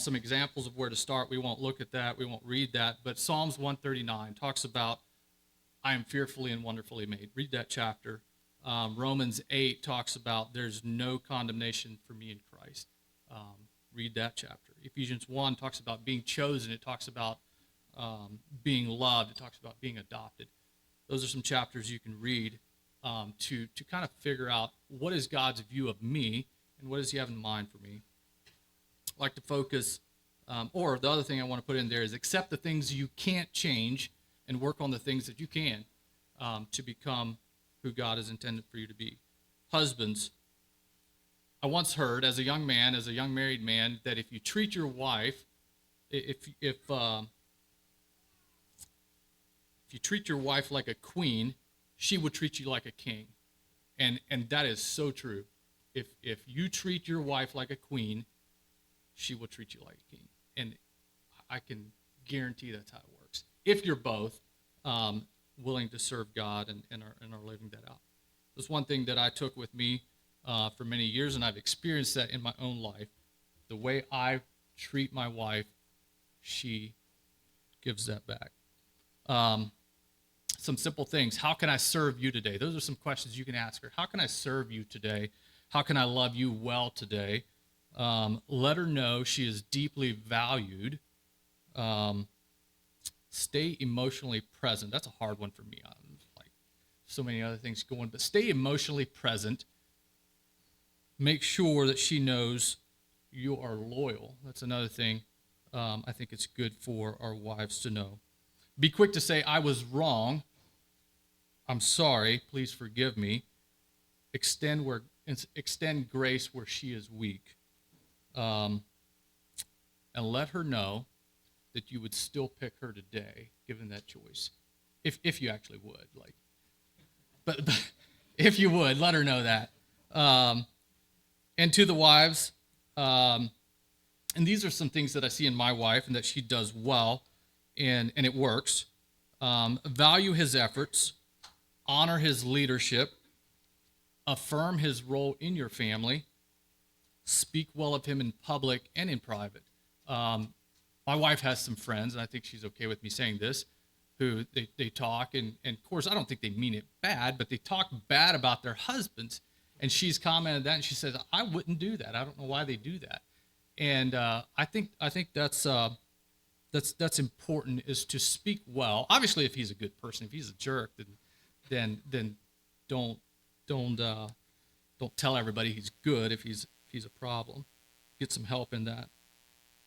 Some examples of where to start. We won't look at that. We won't read that. But Psalms 139 talks about, I am fearfully and wonderfully made. Read that chapter. Romans 8 talks about there's no condemnation for me in Christ. Read that chapter. Ephesians 1 talks about being chosen. It talks about being loved. It talks about being adopted. Those are some chapters you can read to kind of figure out what is God's view of me and what does he have in mind for me. I like to focus, or the other thing I want to put in there is accept the things you can't change and work on the things that you can to become who God has intended for you to be. Husbands, I once heard as a young man, as a young married man, that if you treat your wife, if you treat your wife like a queen, she will treat you like a king. And that is so true. If you treat your wife like a queen, she will treat you like a king. And I can guarantee that's how it works. If you're both willing to serve God and are living that out. That's one thing that I took with me for many years, and I've experienced that in my own life. The way I treat my wife, she gives that back. Some simple things. How can I serve you today? Those are some questions you can ask her. How can I serve you today? How can I love you well today? Let her know she is deeply valued. Stay emotionally present. That's a hard one for me. Like so many other things going, but stay emotionally present. Make sure that she knows you are loyal. That's another thing I think it's good for our wives to know. Be quick to say, I was wrong. I'm sorry. Please forgive me. Extend grace where she is weak. And let her know that you would still pick her today, given that choice. If you actually would. But if you would, let her know that. And to the wives, and these are some things that I see in my wife and that she does well, and it works. Value his efforts, honor his leadership, affirm his role in your family, speak well of him in public and in private. My wife has some friends, and I think she's okay with me saying this, who they talk, and of course, I don't think they mean it bad, but they talk bad about their husbands, and she's commented that, and she says, I wouldn't do that. I don't know why they do that. And I think that's important, is to speak well. Obviously, if he's a good person, if he's a jerk, then don't tell everybody he's good if he's a problem. Get some help in that.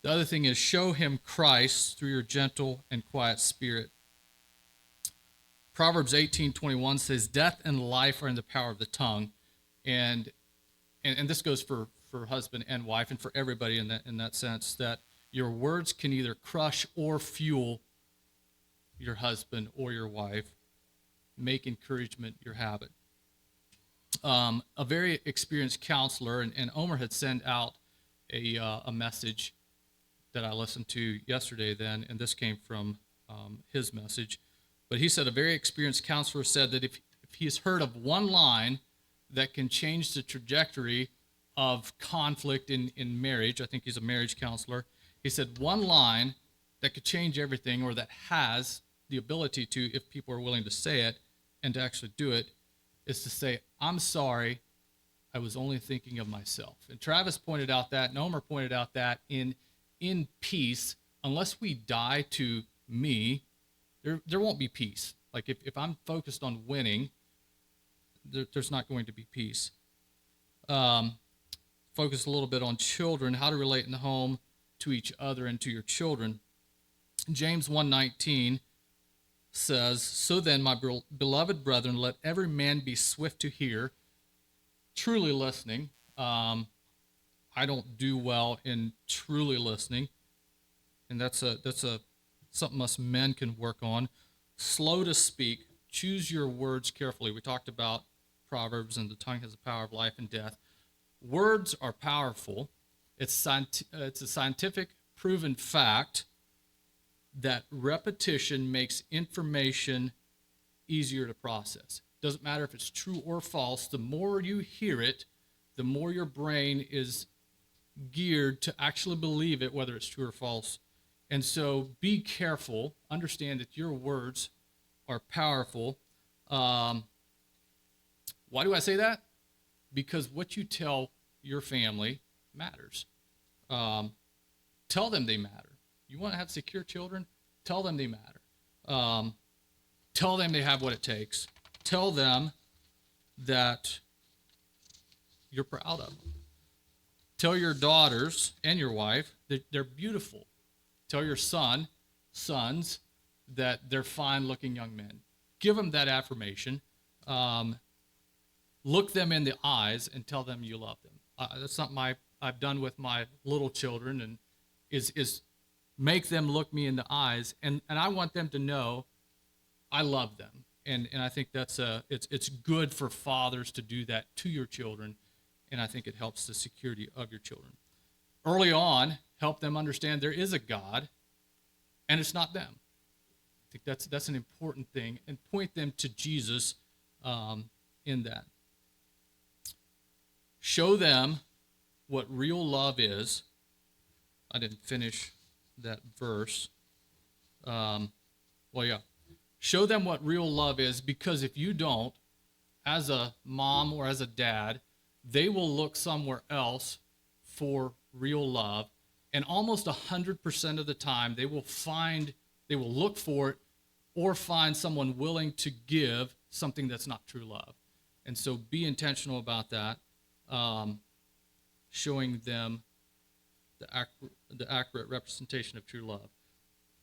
The other thing is show him Christ through your gentle and quiet spirit. Proverbs 18:21 says, death and life are in the power of the tongue. And this goes for husband and wife and for everybody in that sense, that your words can either crush or fuel your husband or your wife. Make encouragement your habit. A very experienced counselor, and Omar had sent out a message that I listened to yesterday then, and this came from his message. But he said a very experienced counselor said that if he's heard of one line that can change the trajectory of conflict in marriage, I think he's a marriage counselor, he said one line that could change everything, or that has the ability to, if people are willing to say it and to actually do it, is to say, I'm sorry, I was only thinking of myself. And Travis pointed out that, and Omar pointed out that in peace, unless we die to me, there won't be peace. Like if I'm focused on winning, there's not going to be peace. Focus a little bit on children, how to relate in the home to each other and to your children. James 1:19 says, so then, my beloved brethren, let every man be swift to hear, truly listening. I don't do well in truly listening, and that's something us men can work on. Slow to speak, choose your words carefully. We talked about Proverbs, and the tongue has the power of life and death. Words are powerful. It's a scientific proven fact that repetition makes information easier to process. Doesn't matter if it's true or false. The more you hear it, the more your brain is geared to actually believe it, whether it's true or false. And so be careful. Understand that your words are powerful. Why do I say that? Because what you tell your family matters. Tell them they matter. You want to have secure children? Tell them they matter. Tell them they have what it takes. Tell them that you're proud of them. Tell your daughters and your wife that they're beautiful. Tell your sons, that they're fine-looking young men. Give them that affirmation. Look them in the eyes and tell them you love them. That's something I've done with my little children, and is make them look me in the eyes, and I want them to know I love them. And I think that's it's good for fathers to do that to your children, and I think it helps the security of your children. Early on, help them understand there is a God, and it's not them. I think that's an important thing, and point them to Jesus in that. Show them what real love is. I didn't finish that verse. Show them what real love is, because if you don't, as a mom or as a dad, they will look somewhere else for real love, and almost 100% of the time they will look for it or find someone willing to give something that's not true love. And so be intentional about that, showing them the accurate representation of true love.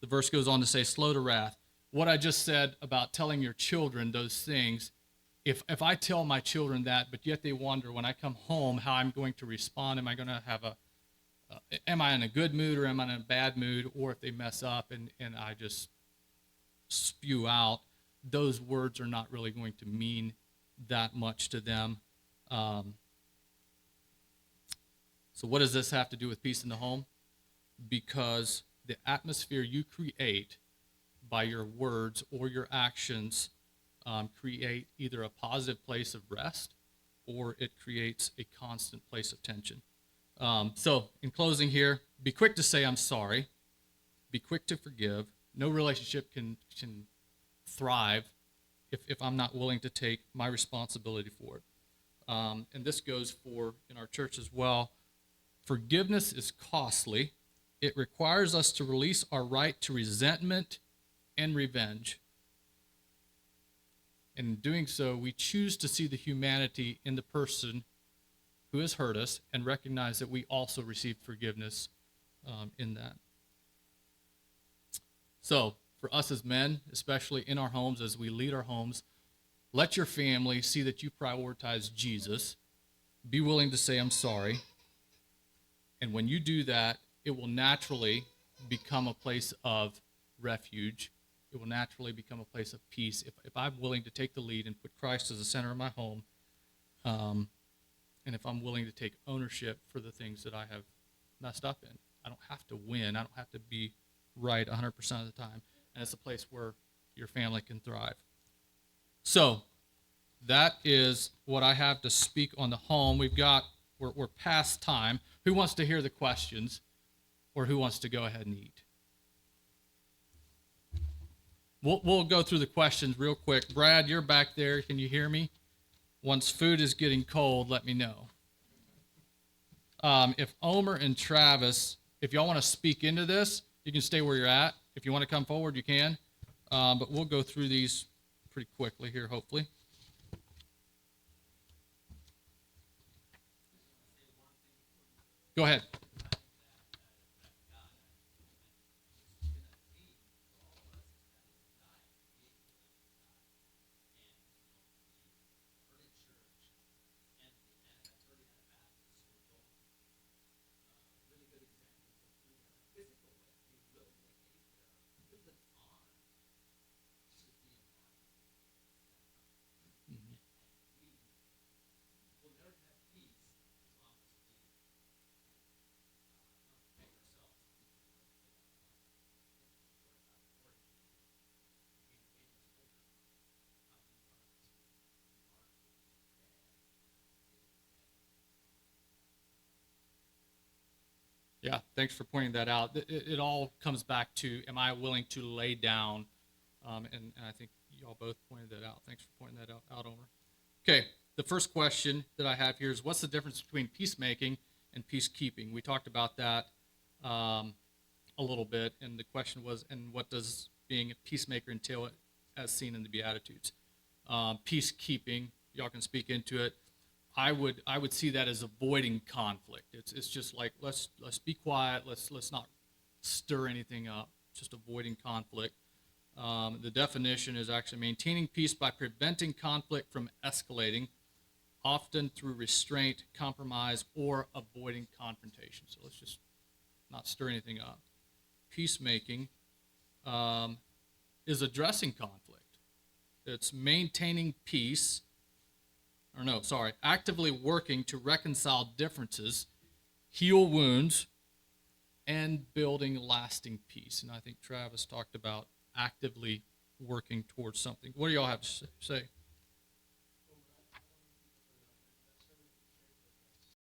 The verse goes on to say, slow to wrath. What I just said about telling your children those things, if I tell my children that, but yet they wonder when I come home how I'm going to respond, am I going to have am I in a good mood or am I in a bad mood, or if they mess up and I just spew out, those words are not really going to mean that much to them. So what does this have to do with peace in the home? Because the atmosphere you create by your words or your actions create either a positive place of rest, or it creates a constant place of tension. So in closing here, be quick to say I'm sorry. Be quick to forgive. No relationship can thrive if I'm not willing to take my responsibility for it. And this goes for in our church as well. Forgiveness is costly. It requires us to release our right to resentment and revenge. And in doing so, we choose to see the humanity in the person who has hurt us and recognize that we also received forgiveness in that. So, for us as men, especially in our homes, as we lead our homes, let your family see that you prioritize Jesus. Be willing to say, I'm sorry. And when you do that, it will naturally become a place of refuge. It will naturally become a place of peace if I'm willing to take the lead and put Christ as the center of my home, and if I'm willing to take ownership for the things that I have messed up in. I don't have to win. I don't have to be right 100% of the time. And it's a place where your family can thrive. So that is what I have to speak on the home. We're past time. Who wants to hear the questions, or who wants to go ahead and eat? We'll go through the questions real quick. Brad, you're back there. Can you hear me? Once food is getting cold, let me know. If Omar and Travis, if y'all want to speak into this, you can stay where you're at. If you want to come forward, you can. But we'll go through these pretty quickly here, hopefully. Go ahead. Yeah, thanks for pointing that out. It all comes back to, am I willing to lay down? And I think y'all both pointed that out. Thanks for pointing that out, Omar. Okay, the first question that I have here is, what's the difference between peacemaking and peacekeeping? We talked about that a little bit, and the question was, and what does being a peacemaker entail as seen in the Beatitudes? Peacekeeping, y'all can speak into it. I would see that as avoiding conflict. It's just like let's be quiet. Let's not stir anything up. Just avoiding conflict. The definition is actually maintaining peace by preventing conflict from escalating, often through restraint, compromise, or avoiding confrontation. So let's just not stir anything up. Peacemaking is addressing conflict. It's maintaining peace. Actively working to reconcile differences, heal wounds, and building lasting peace. And I think Travis talked about actively working towards something. What do y'all have to say?